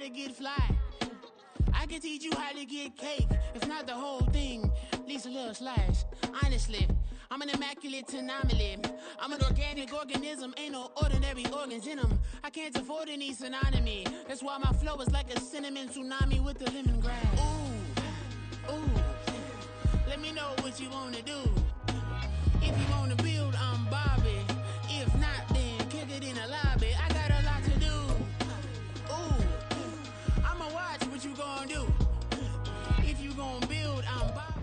to get fly. I can teach you how to get cake. If not the whole thing, at least a little slice. Honestly, I'm an immaculate anomaly. I'm an organic organism, ain't no ordinary organs in them. I can't afford any synonymy. That's why my flow is like a cinnamon tsunami with the lemongrass. Ooh, ooh. Let me know what you wanna do. If you wanna build, I'm Bobby. If not, then kick it in the lobby. I got a lot to do. Ooh, I'ma watch what you gonna do. If you gonna build, I'm Bobby.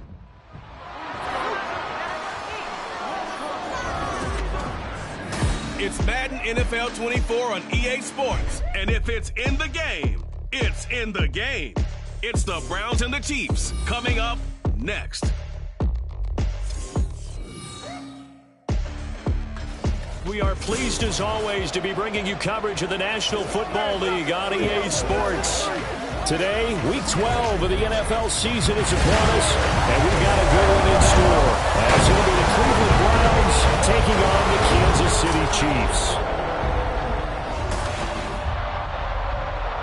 It's Madden NFL 24 on EA Sports. And if it's in the game, it's in the game. It's the Browns and the Chiefs coming up next. We are pleased, as always, to be bringing you coverage of the National Football League on EA Sports. Today, Week 12 of the NFL season is upon us, and we've got a good one in store. As it'll be the Cleveland Browns taking on the Kansas City Chiefs.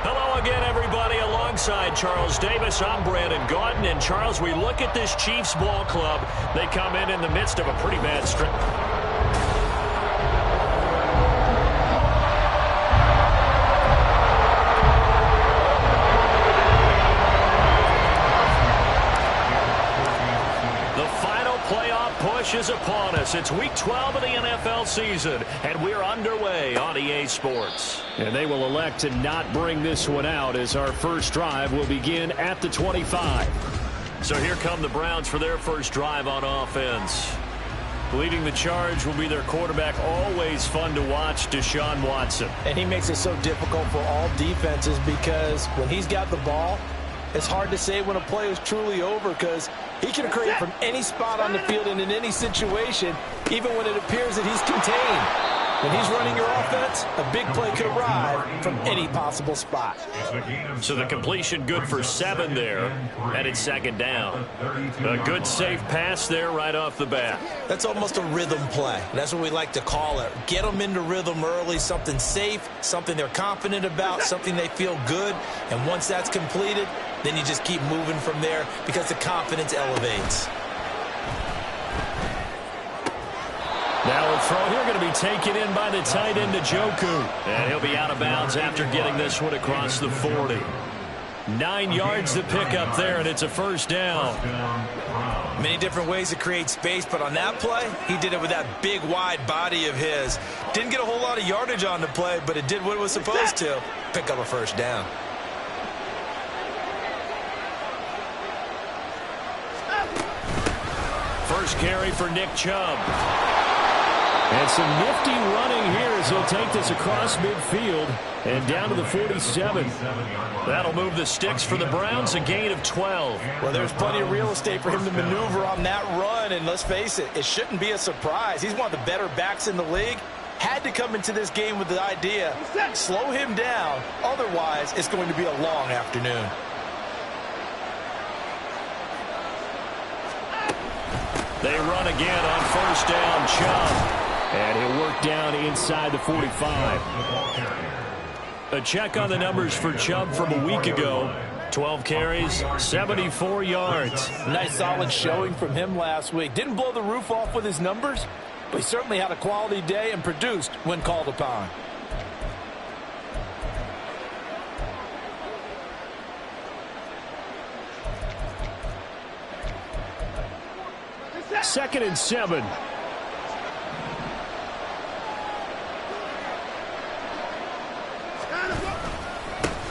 Hello again, everybody. Alongside Charles Davis, I'm Brandon Gaudin. And, Charles, we look at this Chiefs ball club. They come in the midst of a pretty bad stretch. Is upon us. It's Week 12 of the NFL season, and we're underway on EA Sports. And they will elect to not bring this one out, as our first drive will begin at the 25. So here come the Browns for their first drive on offense. Leading the charge will be their quarterback, always fun to watch, Deshaun Watson. And he makes it so difficult for all defenses because when he's got the ball, it's hard to say when a play is truly over because he can create from any spot on the field and in any situation, even when it appears that he's contained. When he's running your offense, a big play could arrive from any possible spot. So the completion good for 7 there, and it's second down. A good safe pass there right off the bat. That's almost a rhythm play. That's what we like to call it. Get them into rhythm early, something safe, something they're confident about, something they feel good. And once that's completed, then you just keep moving from there because the confidence elevates. Now a throw here going to be taken in by the tight end, Njoku. And he'll be out of bounds after getting this one across the 40. 9 yards to pick up there, and it's a first down. Many different ways to create space, but on that play, he did it with that big, wide body of his. Didn't get a whole lot of yardage on the play, but it did what it was supposed to. Pick up a first down. First carry for Nick Chubb. And some nifty running here as he'll take this across midfield and down to the 47. That'll move the sticks for the Browns, a gain of 12. Well, there's plenty of real estate for him to maneuver on that run, and let's face it, it shouldn't be a surprise. He's one of the better backs in the league. Had to come into this game with the idea, slow him down, otherwise it's going to be a long afternoon. They run again on first down, Chubb. And he'll work down inside the 45. A check on the numbers for Chubb from a week ago. 12 carries, 74 yards. Nice solid showing from him last week. Didn't blow the roof off with his numbers, but he certainly had a quality day and produced when called upon. Second and 7.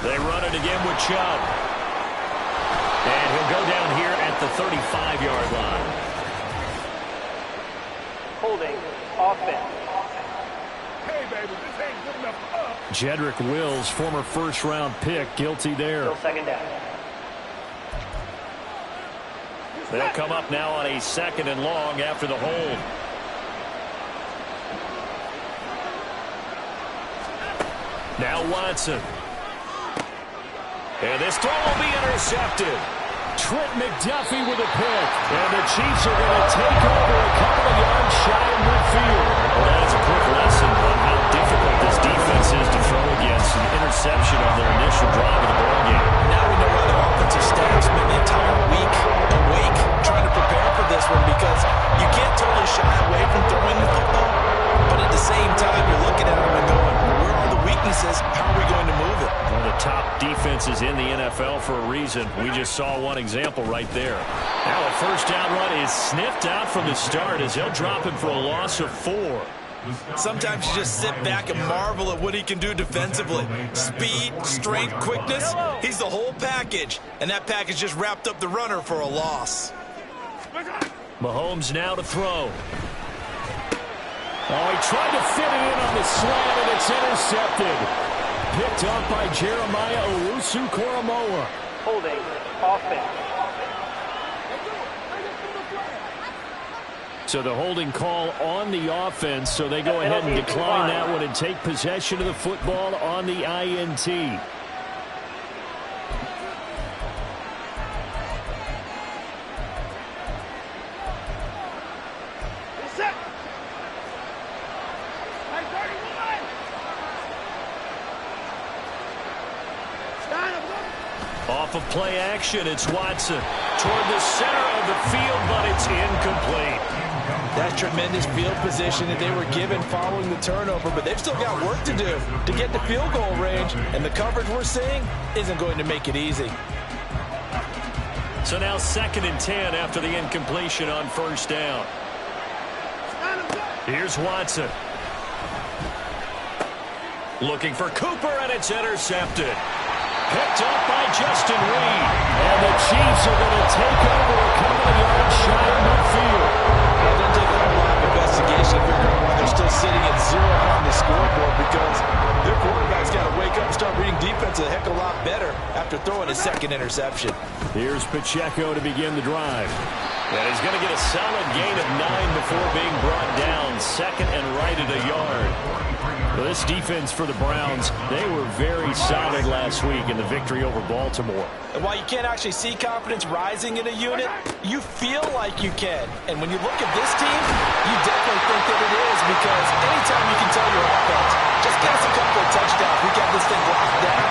They run it again with Chubb. And he'll go down here at the 35-yard line. Holding offense. Hey, baby, this ain't good enough for us. Jedrick Wills, former first-round pick, guilty there. Still second down. They'll come up now on a second and long after the hold. Now Watson. And this throw will be intercepted. Trent McDuffie with a pick. And the Chiefs are going to take over a couple of yards shy of midfield. Well, that's a quick lesson on how difficult this defense is to throw against. An interception on their initial drive of the this one because you can't totally shy away from throwing the football, but at the same time, you're looking at them and going, where are the weaknesses? How are we going to move it? One of the top defenses in the NFL for a reason. We just saw one example right there. Now a first down run is sniffed out from the start as he'll drop him for a loss of 4. Sometimes you just sit back and marvel at what he can do defensively. Speed, strength, quickness, he's the whole package. And that package just wrapped up the runner for a loss. Mahomes now to throw. Oh, he tried to fit it in on the slant, and it's intercepted. Picked up by Jeremiah Owusu-Koramoah. Holding offense. So the holding call on the offense, so they go ahead and decline that one and take possession of the football on the INT. Off of play action, it's Watson toward the center of the field, but it's incomplete. That's tremendous field position that they were given following the turnover, but they've still got work to do to get to field goal range, and the coverage we're seeing isn't going to make it easy. So now 2nd and 10 after the incompletion on first down. Here's Watson. Looking for Cooper, and it's intercepted. Picked up by Justin Reed. And the Chiefs are going to take over a couple of yards shy of midfield. Well, it doesn't take a whole lot of investigation to figure out why they're still sitting at 0 on the scoreboard, because their quarterback's got to wake up and start reading defense a heck of a lot better after throwing his 2nd interception. Here's Pacheco to begin the drive. And he's going to get a solid gain of 9 before being brought down. 2nd and right at a yard. Well, this defense for the Browns, they were very solid last week in the victory over Baltimore. And while you can't actually see confidence rising in a unit, you feel like you can. And when you look at this team, you definitely think that it is, because anytime you can tell your offense, just get us a couple of touchdowns, we got this thing locked down,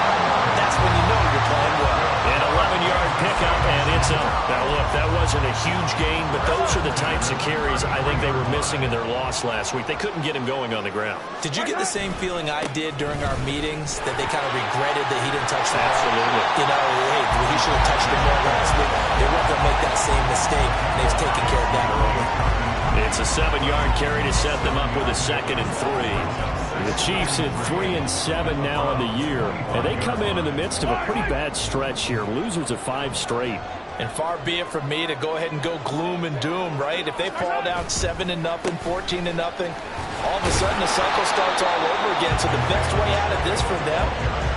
that's when you know you're playing well. An 11-yard pickup, and it's up. Now, look, that wasn't a huge gain, but those are the types of carries I think they were missing in their loss last week. They couldn't get him going on the ground. Did you get the same feeling I did during our meetings, that they kind of regretted that he didn't touch the ball? Absolutely. You know, hey, he should have touched the ball last week. They weren't going to make that same mistake, and they've taken care of that early. It's a 7-yard carry to set them up with a 2nd and 3. The Chiefs at 3 and 7 now in the year, and they come in the midst of a pretty bad stretch here. Losers of 5 straight. And far be it from me to go ahead and go gloom and doom, right? If they fall down 7-0, 14-0, all of a sudden the cycle starts all over again. So the best way out of this for them,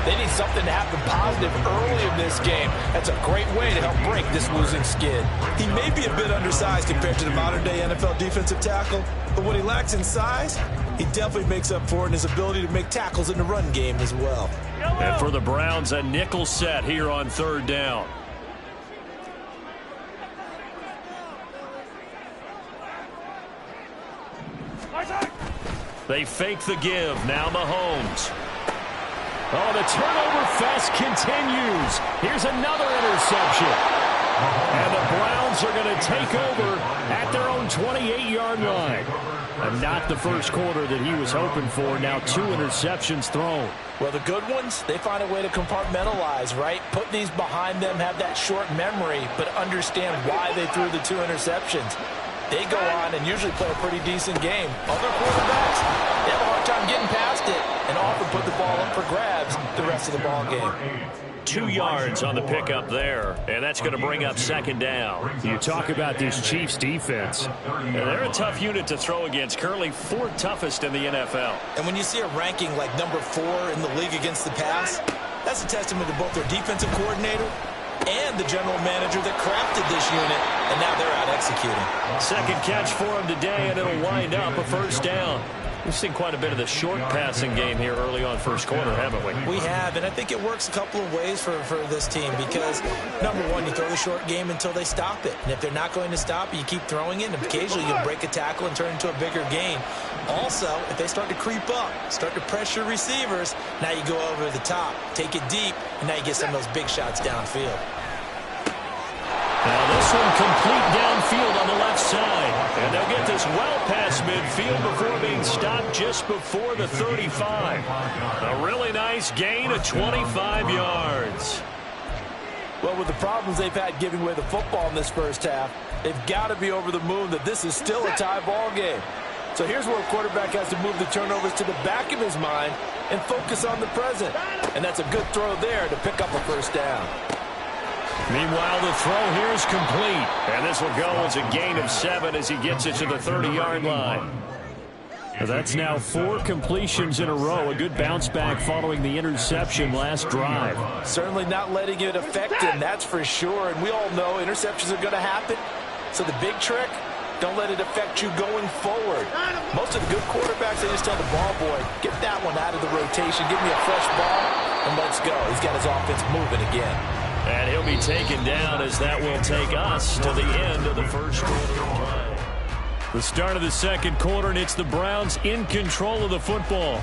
they need something to happen positive early in this game. That's a great way to help break this losing skid. He may be a bit undersized compared to the modern-day NFL defensive tackle, but what he lacks in size, he definitely makes up for it in his ability to make tackles in the run game as well. And for the Browns, a nickel set here on 3rd down. They fake the give. Now Mahomes. Oh, the turnover fest continues. Here's another interception. And the Browns are going to take over at their own 28-yard line. And not the first quarter that he was hoping for. Now 2 interceptions thrown. Well, the good ones, they find a way to compartmentalize, right? Put these behind them, have that short memory, but understand why they threw the 2 interceptions. They go on and usually play a pretty decent game. Other quarterbacks, they have a hard time getting past it and often put the ball up for grabs the rest of the ball game. 2 yards on the pickup there, and that's going to bring up 2nd down. You talk about this Chiefs defense. They're a tough unit to throw against, currently 4th toughest in the NFL. And when you see a ranking like number 4 in the league against the pass, that's a testament to both their defensive coordinator and the general manager that crafted this unit, and now they're out executing. 2nd catch for him today, and it'll wind up a 1st down. We've seen quite a bit of the short passing game here early on first quarter, haven't we? We have, and I think it works a couple of ways for this team because, number one, you throw the short game until they stop it. And if they're not going to stop it, you keep throwing it, and occasionally you'll break a tackle and turn into a bigger gain. Also, if they start to creep up, start to pressure receivers, now you go over the top, take it deep, and now you get some of those big shots downfield. Now this this one complete downfield on the left side. And they'll get this well past midfield before being stopped just before the 35. A really nice gain of 25 yards. Well, with the problems they've had giving away the football in this first half, they've got to be over the moon that this is still a tie ball game. So here's where a quarterback has to move the turnovers to the back of his mind and focus on the present. And that's a good throw there to pick up a first down. Meanwhile, the throw here is complete. And this will go as a gain of 7 as he gets it to the 30-yard line. That's now 4 completions in a row. A good bounce back following the interception last drive. Certainly not letting it affect him, that's for sure. And we all know interceptions are going to happen. So the big trick, don't let it affect you going forward. Most of the good quarterbacks, they just tell the ball boy, get that one out of the rotation, give me a fresh ball, and let's go. He's got his offense moving again. And he'll be taken down as that will take us to the end of the first quarter. The start of the second quarter, and it's the Browns in control of the football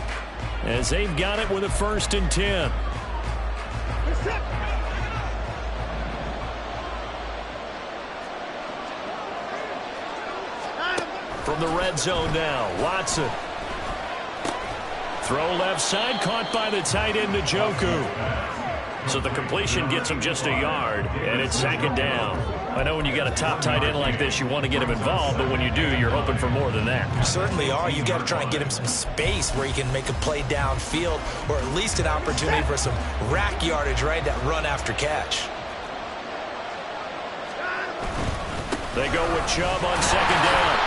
as they've got it with a 1st and 10. From the red zone now, Watson. Throw left side, caught by the tight end, Njoku. So the completion gets him just a yard, and it's 2nd down. I know when you got a top tight end like this, you want to get him involved, but when you do, you're hoping for more than that. You certainly are. You've got to try and get him some space where he can make a play downfield, or at least an opportunity for some rack yardage, right? That run after catch. They go with Chubb on 2nd down.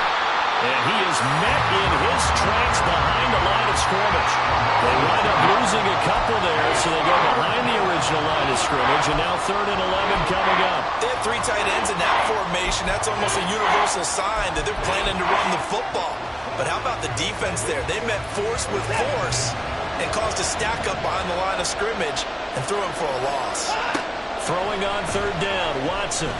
And he is met in his tracks behind the line of scrimmage. They wind up losing a couple there, so they go behind the original line of scrimmage, and now 3rd and 11 coming up. They have 3 tight ends in that formation. That's almost a universal sign that they're planning to run the football. But how about the defense there? They met force with force and caused a stack up behind the line of scrimmage and threw him for a loss. Throwing on 3rd down, Watson.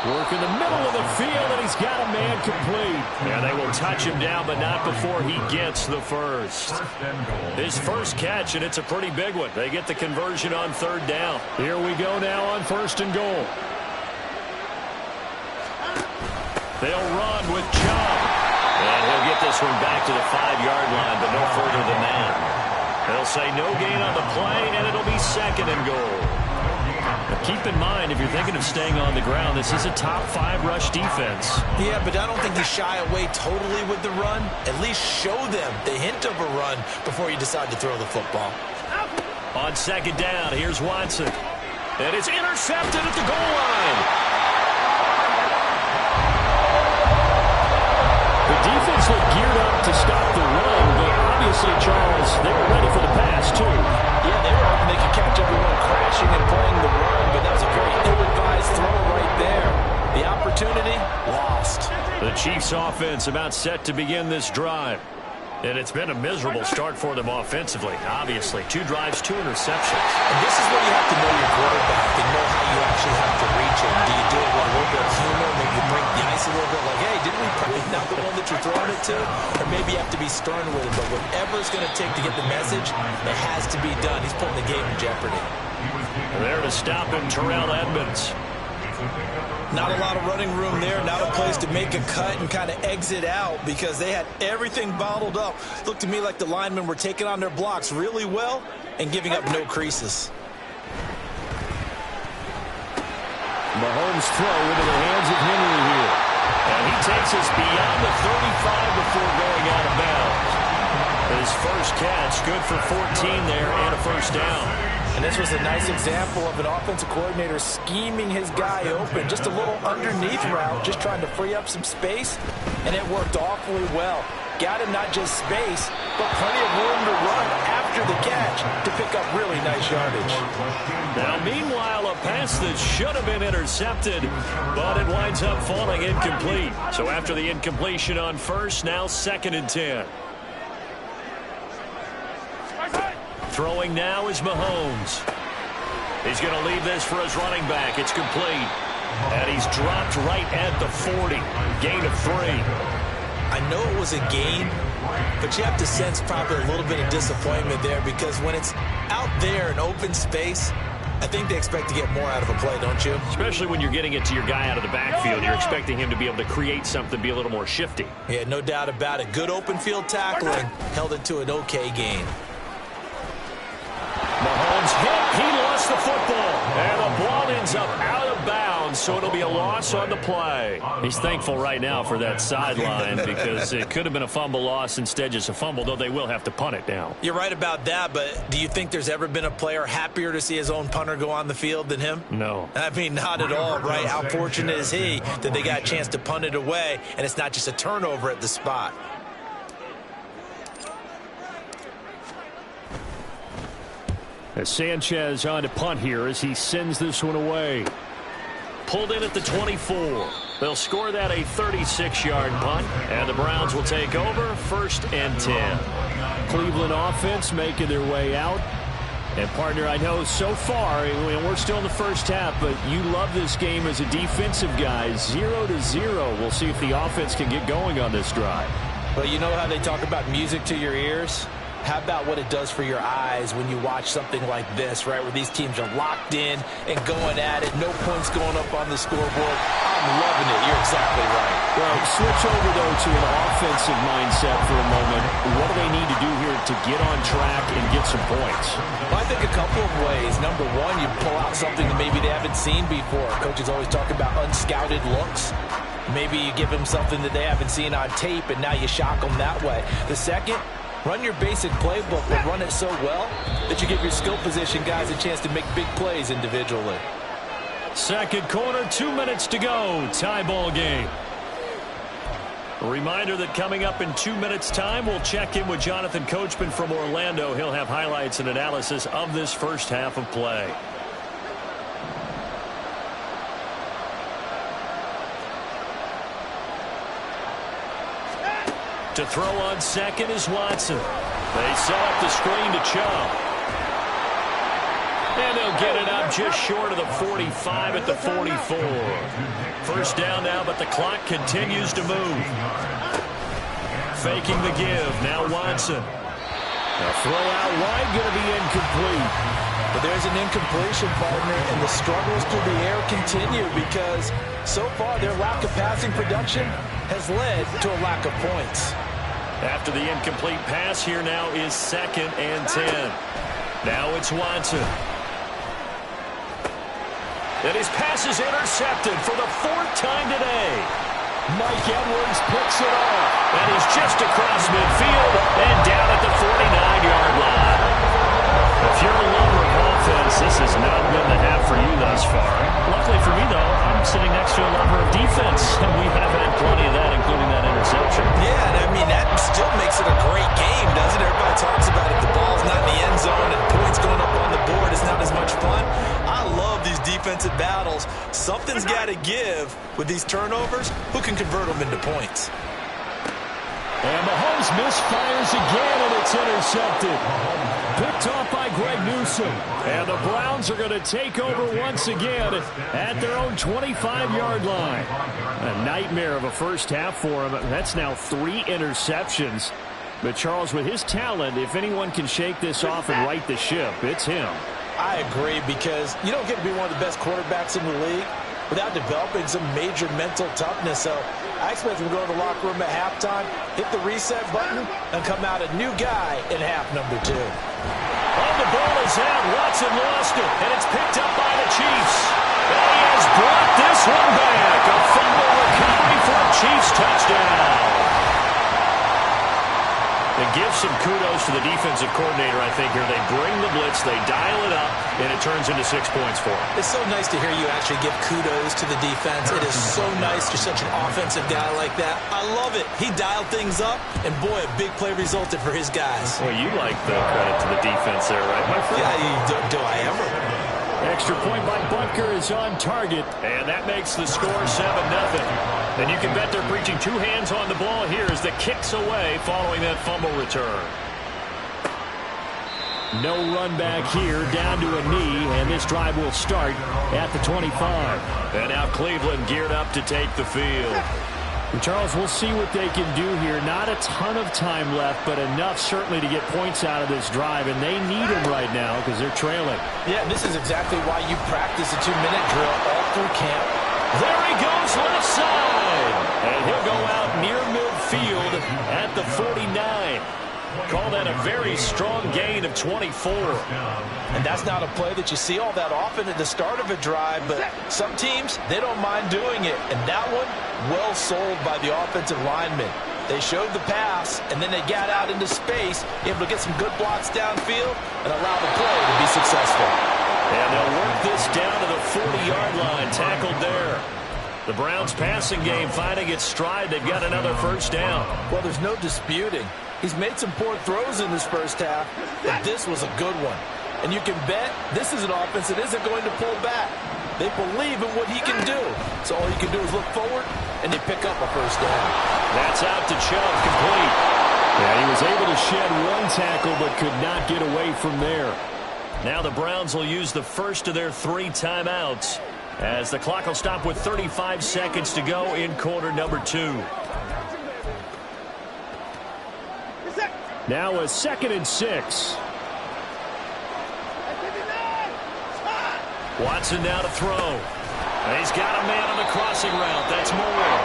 Work in the middle of the field, and he's got a man complete. Yeah, they will touch him down, but not before he gets the first. His first catch, and it's a pretty big one. They get the conversion on 3rd down. Here we go now on 1st and goal. They'll run with Chubb. And he'll get this one back to the 5-yard line, but no further than that. They'll say no gain on the play, and it'll be 2nd and goal. Keep in mind, if you're thinking of staying on the ground, this is a top 5 rush defense. Yeah, but I don't think you shy away totally with the run. At least show them the hint of a run before you decide to throw the football. On 2nd down, here's Watson. And it's intercepted at the goal line. The defense looked geared up to stop the run, but obviously, Charles, they were ready for the pass, too. Yeah, they were hoping they could catch everyone crashing and playing the run, but that was a very ill-advised throw right there. The opportunity, lost. The Chiefs' offense about set to begin this drive. And it's been a miserable start for them offensively, obviously. 2 drives, 2 interceptions. And this is where you have to know your quarterback and know how you actually have to reach him. Do you do it with a little bit of humor? Maybe you break the ice a little bit like, hey, didn't we probably not the one that you're throwing it to? Or maybe you have to be stern with him. But whatever it's going to take to get the message, it has to be done. He's putting the game in jeopardy. There to stop him, Terrell Edmonds. Not a lot of running room there. Not a place to make a cut and kind of exit out because they had everything bottled up. Looked to me like the linemen were taking on their blocks really well and giving up no creases. Mahomes' throw into the hands of Henry here. And he takes us beyond the 35 before going out of bounds. His first catch, good for 14 there and a first down. And this was a nice example of an offensive coordinator scheming his guy open. Just a little underneath route, just trying to free up some space, and it worked awfully well. Got him not just space, but plenty of room to run after the catch to pick up really nice yardage. Now, meanwhile, a pass that should have been intercepted, but it winds up falling incomplete. So after the incompletion on first, now 2nd and 10. Throwing now is Mahomes. He's going to leave this for his running back. It's complete. And he's dropped right at the 40. Gain of 3. I know it was a gain, but you have to sense probably a little bit of disappointment there because when it's out there in open space, I think they expect to get more out of a play, don't you? Especially when you're getting it to your guy out of the backfield. You're expecting him to be able to create something, be a little more shifty. Yeah, no doubt about it. Good open field tackling. Held it to an okay gain. Mahomes hit. He lost the football. And the ball ends up out of bounds, so it'll be a loss on the play. He's thankful right now for that sideline because it could have been a fumble loss, instead just a fumble, though they will have to punt it now. You're right about that, but do you think there's ever been a player happier to see his own punter go on the field than him? No. I mean, not at all, right? How fortunate is he that they got a chance to punt it away, and it's not just a turnover at the spot. As Sanchez on to punt here as he sends this one away. Pulled in at the 24. They'll score that a 36-yard punt, and the Browns will take over 1st and 10. Cleveland offense making their way out. And, partner, I know so far, we're still in the first half, but you love this game as a defensive guy. 0-0. We'll see if the offense can get going on this drive. Well, you know how they talk about music to your ears? How about what it does for your eyes when you watch something like this, right, where these teams are locked in and going at it, no points going up on the scoreboard. I'm loving it. You're exactly right. Well, switch over, though, to an offensive mindset for a moment. What do they need to do here to get on track and get some points? Well, I think a couple of ways. Number one, you pull out something that maybe they haven't seen before. Coaches always talk about unscouted looks. Maybe you give them something that they haven't seen on tape, and now you shock them that way. The second, run your basic playbook, but run it so well that you give your skill position guys a chance to make big plays individually. Second quarter, 2 minutes to go. Tie ball game. A reminder that coming up in 2 minutes' time, we'll check in with Jonathan Coachman from Orlando. He'll have highlights and analysis of this first half of play. To throw on second is Watson. They set up the screen to Chubb. And they'll get it up just short of the 45 at the 44. First down now, but the clock continues to move. Faking the give. Now Watson. A throw out wide, going to be incomplete. But there's an incompletion, partner, and the struggles through the air continue because so far their lack of passing production has led to a lack of points. After the incomplete pass, here now is 2nd and 10. Now it's Watson. And his pass is intercepted for the 4th time today. Mike Edwards picks it off. And he's just across midfield and down at the 49-yard line. If you're a lover of offense, this has not been the half for you thus far. Luckily for me, though, I'm sitting next to a lover of defense, and we have had plenty of that, including that interception. Yeah, and I mean, that still makes it a great game, doesn't it? Everybody talks about it. The ball's not in the end zone and points going up on the board. It's not as much fun. I love these defensive battles. Something's got to give with these turnovers. Who can convert them into points? And Mahomes misfires again, and it's intercepted. Picked off by Greg Newsome. And the Browns are going to take over once again at their own 25-yard line. A nightmare of a first half for him. That's now 3 interceptions. But, Charles, with his talent, if anyone can shake this off and right the ship, it's him. I agree, because you don't get to be one of the best quarterbacks in the league without developing some major mental toughness. So I expect him to go to the locker room at halftime, hit the reset button, and come out a new guy in half number 2. Oh, the ball is out. Watson lost it, and it's picked up by the Chiefs. And he has brought this one back. A fumble recovery for a Chiefs touchdown. And give some kudos to the defensive coordinator, I think, here. They bring the blitz, they dial it up, and it turns into 6 points for them. It's so nice to hear you actually give kudos to the defense. It is so nice. You're such an offensive guy like that. I love it. He dialed things up, and boy, a big play resulted for his guys. Well, you like the credit to the defense there, right, my friend? Yeah, do I ever? Extra point by Butker is on target, and that makes the score 7-0. And you can bet they're preaching 2 hands on the ball here as the kick's away following that fumble return. No run back here, down to a knee, and this drive will start at the 25. And now Cleveland geared up to take the field. Charles, we'll see what they can do here. Not a ton of time left, but enough certainly to get points out of this drive, and they need them right now because they're trailing. Yeah, this is exactly why you practice a 2-minute drill all through camp. There he goes left side, and he'll go out near midfield at the 49. Call that a very strong gain of 24. And that's not a play that you see all that often at the start of a drive, but some teams, they don't mind doing it. And that one, well sold by the offensive lineman. They showed the pass, and then they got out into space, able to get some good blocks downfield and allow the play to be successful. And they'll work this down to the 40-yard line, tackled there. The Browns passing game finding its stride. They've got another first down. Well, there's no disputing. He's made some poor throws in this first half, but this was a good one. And you can bet this is an offense that isn't going to pull back. They believe in what he can do. So all you can do is look forward, and they pick up a first down. That's out to Chubb, complete. Yeah, he was able to shed one tackle, but could not get away from there. Now the Browns will use the first of their 3 timeouts, as the clock will stop with 35 seconds to go in quarter number 2. Now a 2nd and 6. Watson now to throw. And he's got a man on the crossing route. That's Moore.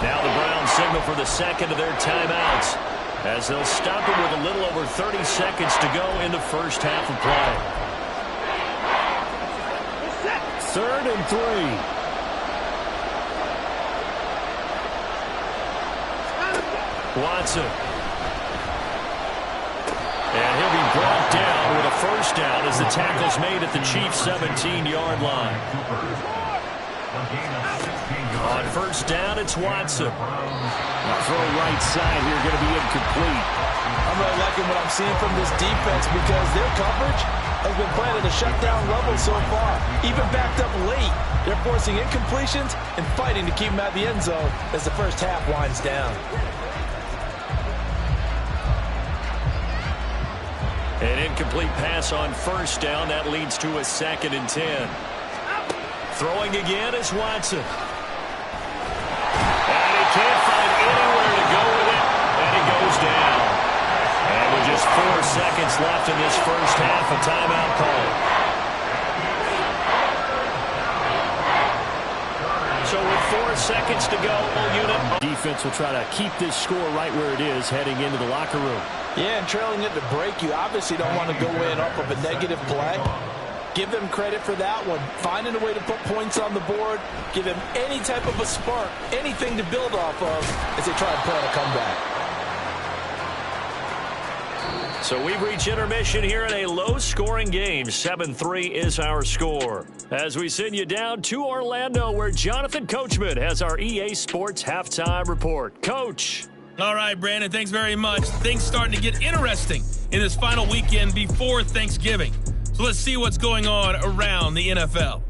Now the Browns signal for the second of their timeouts, as they'll stop it with a little over 30 seconds to go in the first half of play. 3rd and 3. Watson. And he'll be brought down with a first down as the tackle's made at the Chiefs' 17-yard line. On first down, it's Watson. Throw right side here, going to be incomplete. I'm really liking what I'm seeing from this defense because their coverage has been playing at a shutdown level so far. Even backed up late, they're forcing incompletions and fighting to keep them at the end zone as the first half winds down. An incomplete pass on first down. That leads to a 2nd and 10. Throwing again is Watson. And he can't find anywhere to go with it, and he goes down. And with just 4 seconds left in this first half, a timeout call. So with 4 seconds to go, unit. Defense will try to keep this score right where it is heading into the locker room. Yeah, and trailing at the break, you obviously don't want to go in off of a negative play. Give them credit for that one. Finding a way to put points on the board. Give them any type of a spark, anything to build off of as they try and plan a comeback. So we've reached intermission here in a low-scoring game. 7-3 is our score. As we send you down to Orlando, where Jonathan Coachman has our EA Sports Halftime Report. Coach. All right, Brandon, thanks very much. Things starting to get interesting in this final weekend before Thanksgiving. So let's see what's going on around the NFL.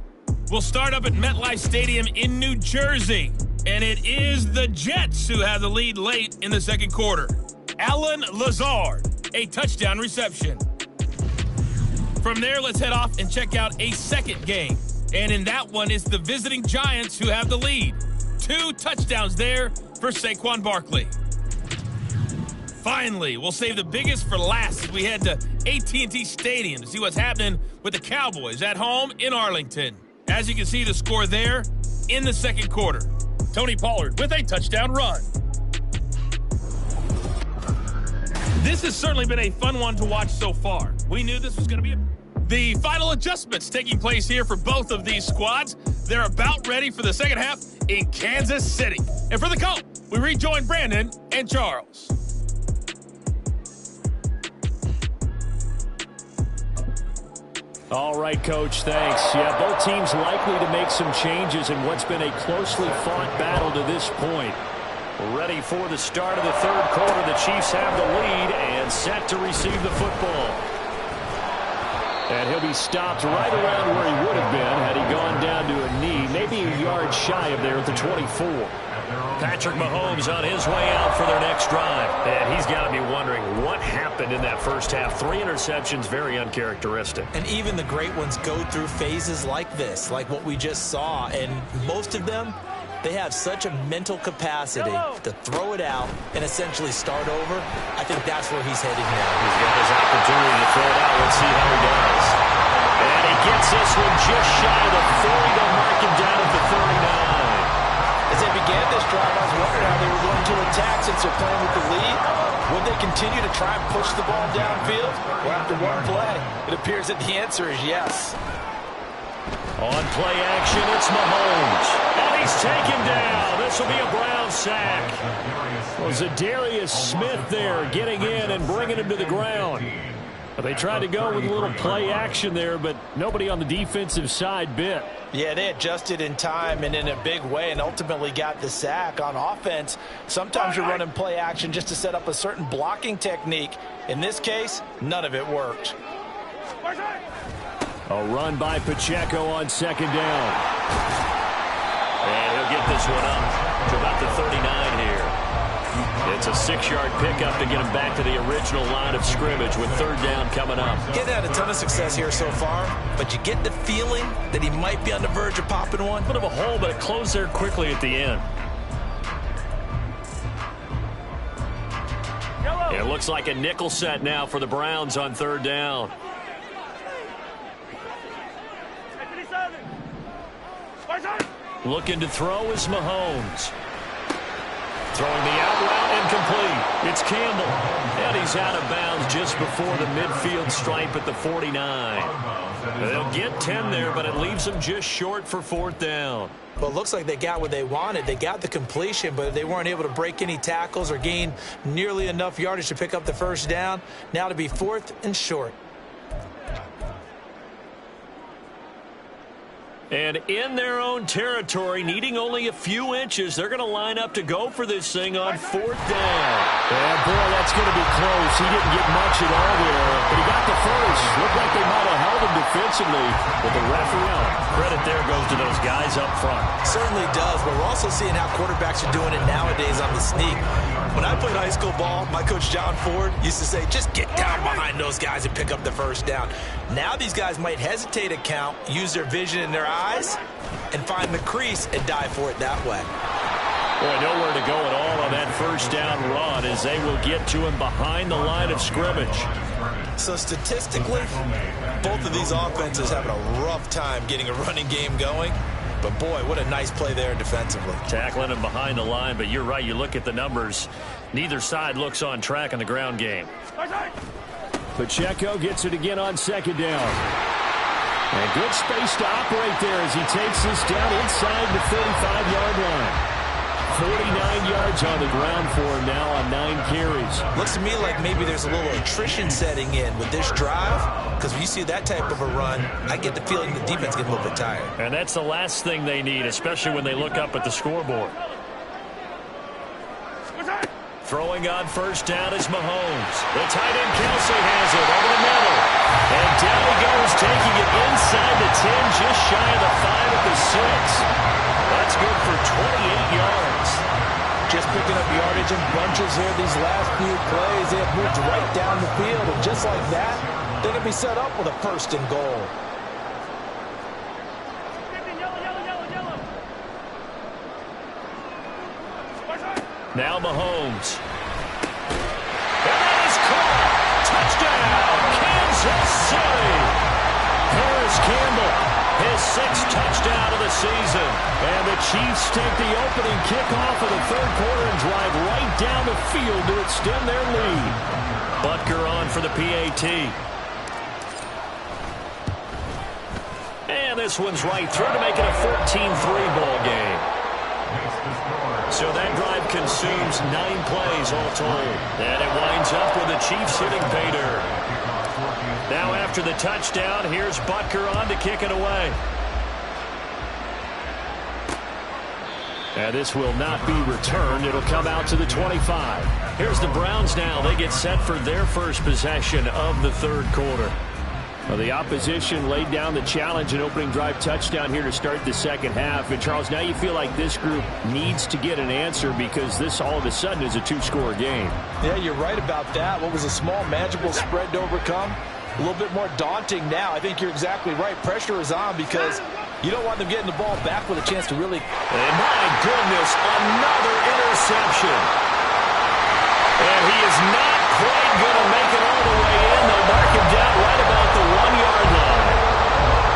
We'll start up at MetLife Stadium in New Jersey, and it is the Jets who have the lead late in the second quarter. Allen Lazard, a touchdown reception. From there, let's head off and check out a second game. And in that one, it's the visiting Giants who have the lead. 2 touchdowns there for Saquon Barkley. Finally, we'll save the biggest for last as we head to AT&T Stadium to see what's happening with the Cowboys at home in Arlington. As you can see, the score there in the second quarter. Tony Pollard with a touchdown run. This has certainly been a fun one to watch so far. We knew this was going to be the final adjustments taking place here for both of these squads. They're about ready for the second half in Kansas City. And for the call, we rejoin Brandon and Charles. All right, Coach, thanks. Yeah, both teams likely to make some changes in what's been a closely fought battle to this point. Ready for the start of the third quarter. The Chiefs have the lead and set to receive the football. And he'll be stopped right around where he would have been had he gone down to a knee, maybe a yard shy of there at the 24. Patrick Mahomes on his way out for their next drive. And he's got to be wondering what happened in that first half. 3 interceptions, very uncharacteristic. And even the great ones go through phases like this, like what we just saw. And most of them, They have such a mental capacity to throw it out and essentially start over. I think that's where he's heading now. He's got his opportunity to throw it out. Let's see how he does. And he gets this one just shy of the 40. They'll mark him down at the 39. As they began this drive, I was wondering how they were going to attack since they're playing with the lead. Would they continue to try and push the ball downfield? Well, after one play, it appears that the answer is yes. On play action, it's Mahomes. And he's taken down. This will be a Brown sack. Well, Zadarius Smith there getting in and bringing him to the ground. They tried to go with a little play action there, but nobody on the defensive side bit. Yeah, they adjusted in time and in a big way and ultimately got the sack. On offense, sometimes you're running play action just to set up a certain blocking technique. In this case, none of it worked. A run by Pacheco on second down. And he'll get this one up to about the 39 here. It's a 6-yard pickup to get him back to the original line of scrimmage with third down coming up. Getting had a ton of success here so far, but you get the feeling that he might be on the verge of popping one. Bit of a hole, but it closed there quickly at the end. It looks like a nickel set now for the Browns on third down. Looking to throw is Mahomes. Throwing the out route incomplete. It's Campbell. And he's out of bounds just before the midfield stripe at the 49. They'll get 10 there, but it leaves them just short for fourth down. Well, it looks like they got what they wanted. They got the completion, but they weren't able to break any tackles or gain nearly enough yardage to pick up the first down. Now to be fourth and short. And in their own territory, needing only a few inches, they're going to line up to go for this thing on fourth down. And boy, that's going to be close. He didn't get much at all there, but he got the first. Looked like they might have held him defensively with the referee. Credit there goes to those guys up front. Certainly does, but we're also seeing how quarterbacks are doing it nowadays on the sneak. When I played high school ball, my coach John Ford used to say, just get down behind those guys and pick up the first down. Now these guys might hesitate to count, use their vision in their eyes, and find the crease and dive for it that way. Boy, nowhere to go at all on that first down run as they will get to him behind the line of scrimmage. So statistically, both of these offenses having a rough time getting a running game going. But, boy, what a nice play there defensively. Tackling him behind the line, but you're right. You look at the numbers. Neither side looks on track in the ground game. Pacheco gets it again on second down. And good space to operate there as he takes this down inside the 35-yard line. 49 yards on the ground for him now on 9 carries. Looks to me like maybe there's a little attrition setting in with this drive, because when you see that type of a run, I get the feeling the defense gets a little bit tired. And that's the last thing they need, especially when they look up at the scoreboard. Throwing on first down is Mahomes. The tight end Kelsey has it over the middle. And down he goes, taking it inside the 10, just shy of the 5 at the 6. That's good for 28 yards. Just picking up yardage in bunches here these last few plays. They have moved right down the field, and just like that, they can be set up with a first and goal. Now Mahomes. And that is caught. Touchdown, Kansas City. Harris Campbell, his 6th touchdown of the season. And the Chiefs take the opening kickoff of the third quarter and drive right down the field to extend their lead. Butker on for the PAT. And this one's right through to make it a 14-3 ball game. So that drive consumes 9 plays all told. And it winds up with the Chiefs hitting pay dirt. Now after the touchdown, here's Butker on to kick it away. And this will not be returned. It'll come out to the 25. Here's the Browns now. They get set for their first possession of the third quarter. Well, the opposition laid down the challenge and opening drive touchdown here to start the second half. And, Charles, now you feel like this group needs to get an answer because this all of a sudden is a 2-score game. Yeah, you're right about that. What was a small, manageable spread to overcome? A little bit more daunting now. I think you're exactly right. Pressure is on because You don't want them getting the ball back with a chance to really... And my goodness, another interception. And he is not quite going to make it all the way in. They'll mark him down right about the 1-yard line.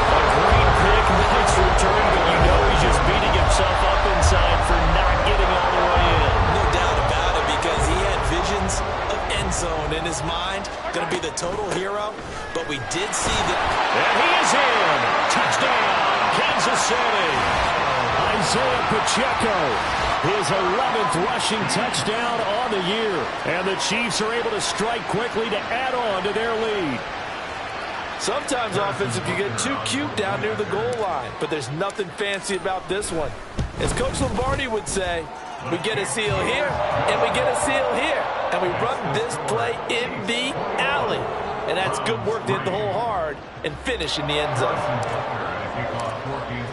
A great pick, nice return, but you know he's just beating himself up inside for not getting all the way in. No doubt about it, because he had visions of end zone in his mind. Going to be the total hero, but we did see that. And he is in. Touchdown, Kansas City. Isaiah Pacheco, his 11th rushing touchdown on the year. And the Chiefs are able to strike quickly to add on to their lead. Sometimes offense can get too cute down near the goal line, but there's nothing fancy about this one. As Coach Lombardi would say, we get a seal here, and we get a seal here, and we run this play in the alley. And that's good work to hit the hole hard and finish in the end zone.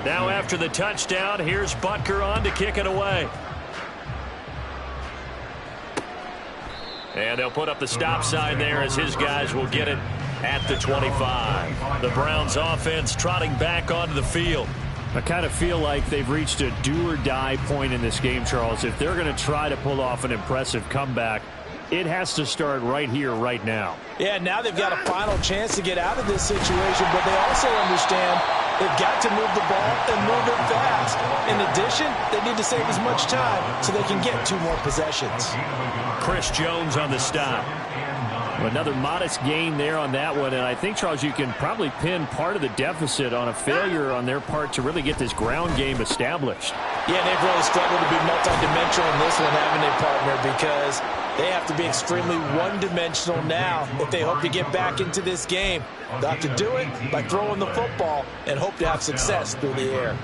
Now after the touchdown, here's Butker on to kick it away. And they'll put up the stop sign there as his guys will get it at the 25. The Browns offense trotting back onto the field. I kind of feel like they've reached a do-or-die point in this game, Charles. If they're going to try to pull off an impressive comeback, it has to start right here, right now. Yeah, now they've got a final chance to get out of this situation, but they also understand they've got to move the ball and move it fast. In addition, they need to save as much time so they can get 2 more possessions. Chris Jones on the stop. Another modest gain there on that one, and I think, Charles, you can probably pin part of the deficit on a failure on their part to really get this ground game established. Yeah, they've really struggled to be multidimensional in this one, haven't they, partner, because they have to be extremely one-dimensional now if they hope to get back into this game. They'll have to do it by throwing the football and hope to have success through the air.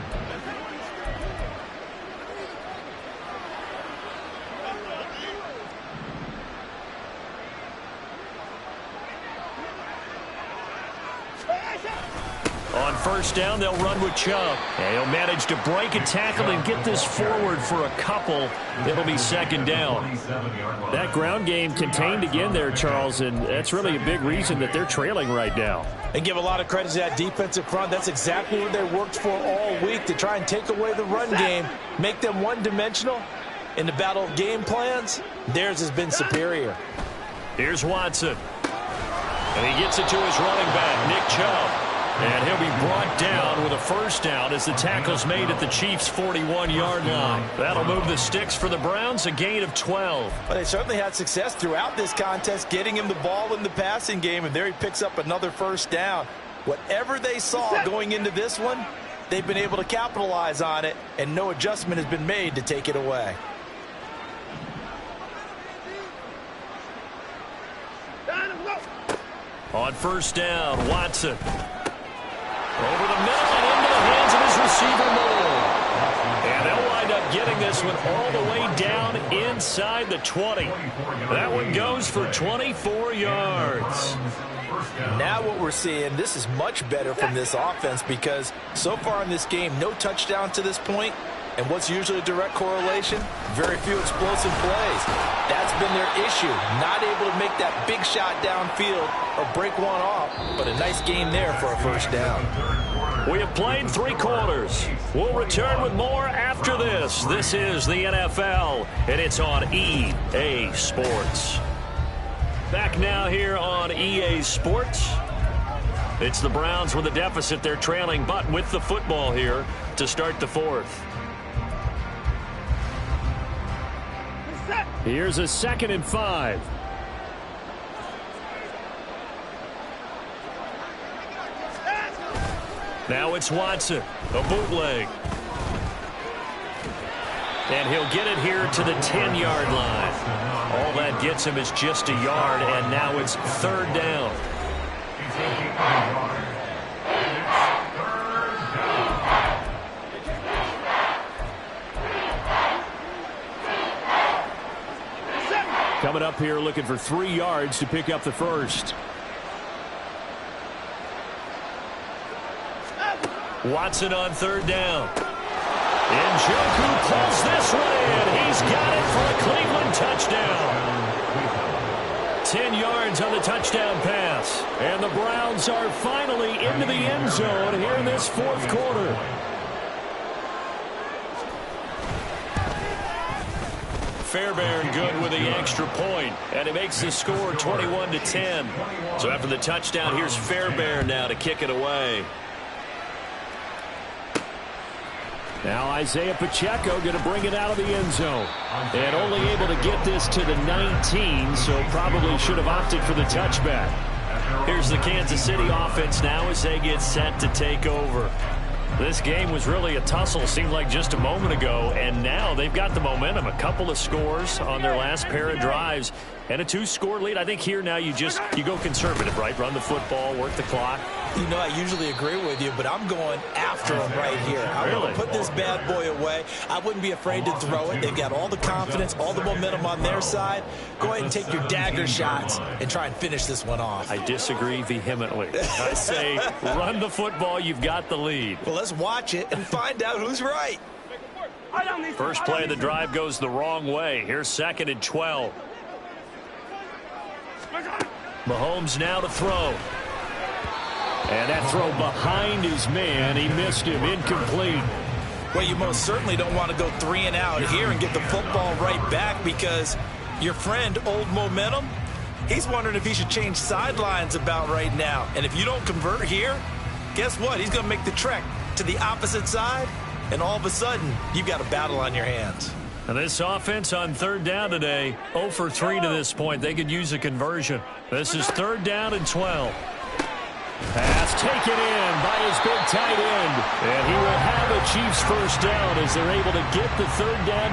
On first down, they'll run with Chubb. And he'll manage to break a tackle and get this forward for a couple. It'll be second down. That ground game contained again there, Charles, and that's really a big reason that they're trailing right now. And give a lot of credit to that defensive front. That's exactly what they worked for all week, to try and take away the run game, make them one-dimensional. In the battle of game plans, theirs has been superior. Here's Watson. And he gets it to his running back, Nick Chubb. And he'll be brought down with a first down as the tackle's made at the Chiefs' 41-yard line. That'll move the sticks for the Browns, a gain of 12. Well, they certainly had success throughout this contest, getting him the ball in the passing game, and there he picks up another first down. Whatever they saw going into this one, they've been able to capitalize on it, and no adjustment has been made to take it away. On first down, Watson. Over the middle and into the hands of his receiver, Moore. And they'll wind up getting this one all the way down inside the 20. That one goes for 24 yards. Now what we're seeing, this is much better from this offense, because so far in this game, no touchdown to this point. And what's usually a direct correlation? Very few explosive plays. That's been their issue. Not able to make that big shot downfield or break one off. But a nice gain there for a first down. We have played 3 quarters. We'll return with more after this. This is the NFL, and it's on EA Sports. Back now here on EA Sports. It's the Browns with a deficit. They're trailing, but with the football here to start the 4th. Here's a 2nd and 5. Now it's Watson, a bootleg. And he'll get it here to the 10-yard line. All that gets him is just a yard, and now it's 3rd down. Coming up here looking for 3 yards to pick up the first. Watson on 3rd down. Njoku pulls this one in. He's got it for a Cleveland touchdown. 10 yards on the touchdown pass. And the Browns are finally into the end zone here in this fourth quarter. Fairbairn good with the extra point, and it makes the score 21-10. So after the touchdown, here's Fairbairn now to kick it away. Now Isaiah Pacheco going to bring it out of the end zone. And only able to get this to the 19, so probably should have opted for the touchback. Here's the Kansas City offense now as they get set to take over. This game was really a tussle, seemed like just a moment ago, and now they've got the momentum. A couple of scores on their last pair of drives and a 2-score lead. I think here now you go conservative, right? Run the football, work the clock. You know, I usually agree with you, but I'm going after him right here. I want to put this bad boy away. I wouldn't be afraid to throw it. They've got all the confidence, all the momentum on their side. Go ahead and take your dagger shots and try and finish this one off. I disagree vehemently. I say run the football. You've got the lead. Well, let's watch it and find out who's right. First play of the drive goes the wrong way. Here's 2nd and 12. Mahomes now to throw. And that throw behind his man. He missed him. Incomplete. Well, you most certainly don't want to go 3 and out here and get the football right back because your friend, Old Momentum, he's wondering if he should change sidelines about right now. And if you don't convert here, guess what? He's going to make the trek to the opposite side, and all of a sudden, you've got a battle on your hands. And this offense on 3rd down today, 0 for 3 to this point. They could use a conversion. This is 3rd down and 12. Pass taken in by his big tight end. And he will have a Chiefs first down as they're able to get the 3rd down